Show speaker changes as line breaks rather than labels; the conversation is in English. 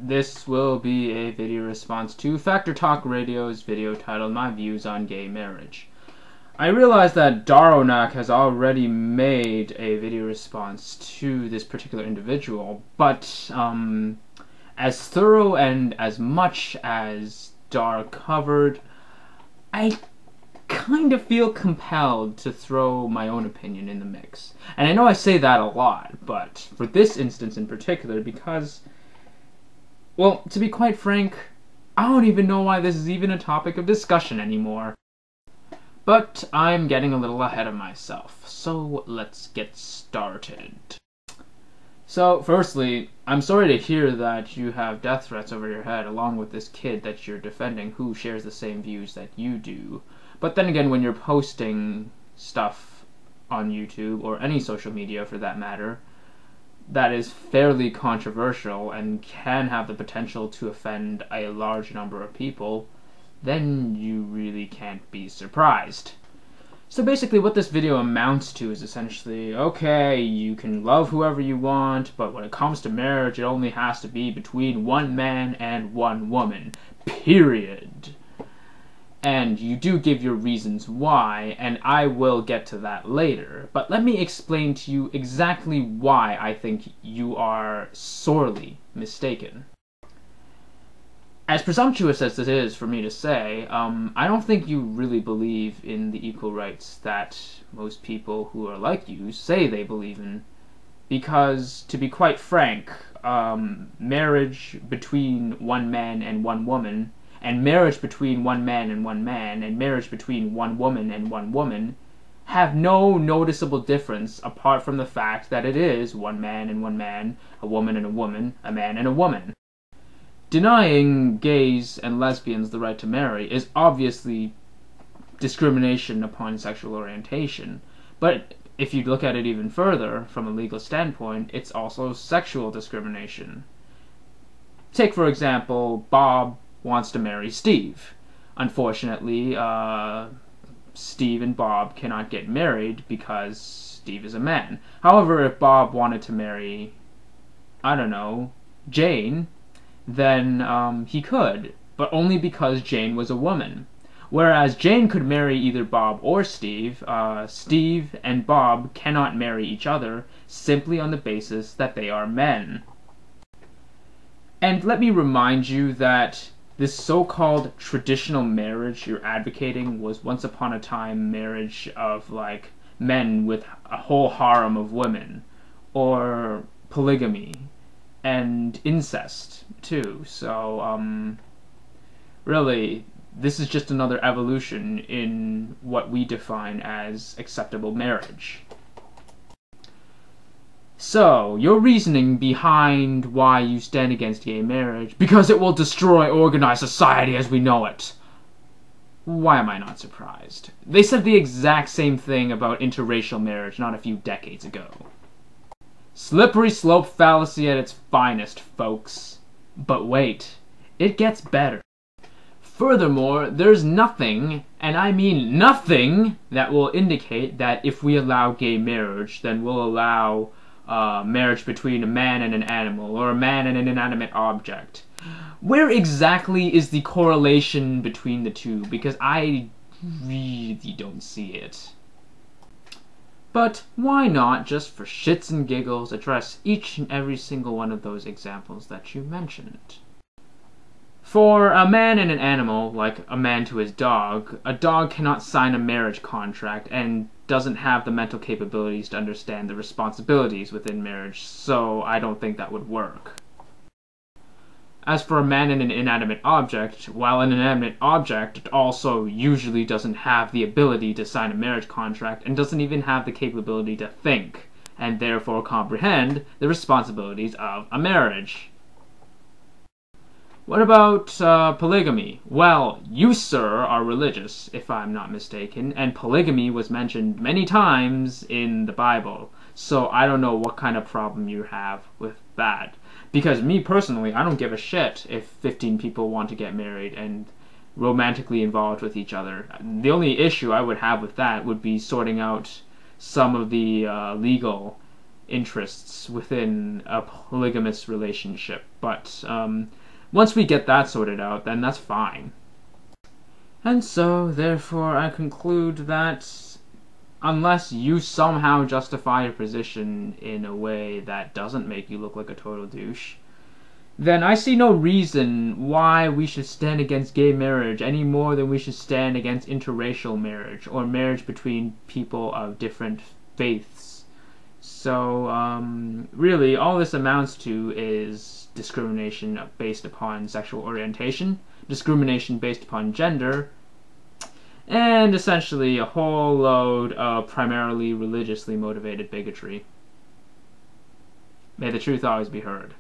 This will be a video response to Factor Talk Radio's video titled My Views on Gay Marriage. I realize that Daronak has already made a video response to this particular individual, but as thorough and as much as Dar covered, I kind of feel compelled to throw my own opinion in the mix. And I know I say that a lot, but for this instance in particular, because, well, to be quite frank, I don't even know why this is even a topic of discussion anymore. But I'm getting a little ahead of myself, so let's get started. So, firstly, I'm sorry to hear that you have death threats over your head along with this kid that you're defending who shares the same views that you do. But then again, when you're posting stuff on YouTube, or any social media for that matter, that is fairly controversial and can have the potential to offend a large number of people, then you really can't be surprised. So basically what this video amounts to is essentially, okay, you can love whoever you want, but when it comes to marriage, it only has to be between one man and one woman. Period. And you do give your reasons why, and I will get to that later. But let me explain to you exactly why I think you are sorely mistaken. As presumptuous as it is for me to say, I don't think you really believe in the equal rights that most people who are like you say they believe in. Because, to be quite frank, marriage between one man and one woman, and marriage between one man, and marriage between one woman and one woman, have no noticeable difference apart from the fact that it is one man and one man, a woman and a woman, a man and a woman. Denying gays and lesbians the right to marry is obviously discrimination upon sexual orientation, but if you look at it even further, from a legal standpoint, it's also sexual discrimination. Take, for example, Bob wants to marry Steve. Unfortunately, Steve and Bob cannot get married because Steve is a man. However, if Bob wanted to marry, I don't know, Jane, then he could, but only because Jane was a woman. Whereas Jane could marry either Bob or Steve, Steve and Bob cannot marry each other simply on the basis that they are men. And let me remind you that this so-called traditional marriage you're advocating was once upon a time marriage of, like, men with a whole harem of women, or polygamy, and incest, too. So, really, this is just another evolution in what we define as acceptable marriage. So, your reasoning behind why you stand against gay marriage, because it will destroy organized society as we know it. Why am I not surprised? They said the exact same thing about interracial marriage not a few decades ago. Slippery slope fallacy at its finest, folks. But wait, it gets better. Furthermore, there's nothing, and I mean nothing, that will indicate that if we allow gay marriage, then we'll allow marriage between a man and an animal, or a man and an inanimate object. Where exactly is the correlation between the two? Because I really don't see it. But why not, just for shits and giggles, address each and every single one of those examples that you mentioned? For a man and an animal, like a man to his dog, a dog cannot sign a marriage contract and doesn't have the mental capabilities to understand the responsibilities within marriage, so I don't think that would work. As for a man and an inanimate object, while an inanimate object also usually doesn't have the ability to sign a marriage contract and doesn't even have the capability to think, and therefore comprehend the responsibilities of a marriage. What about polygamy? Well, you, sir, are religious, if I'm not mistaken, and polygamy was mentioned many times in the Bible, so I don't know what kind of problem you have with that. Because me personally, I don't give a shit if 15 people want to get married and romantically involved with each other. The only issue I would have with that would be sorting out some of the legal interests within a polygamous relationship. But once we get that sorted out, then that's fine. And so, therefore, I conclude that unless you somehow justify your position in a way that doesn't make you look like a total douche, then I see no reason why we should stand against gay marriage any more than we should stand against interracial marriage or marriage between people of different faiths. So, really, all this amounts to is discrimination based upon sexual orientation, discrimination based upon gender, and essentially a whole load of primarily religiously motivated bigotry. May the truth always be heard.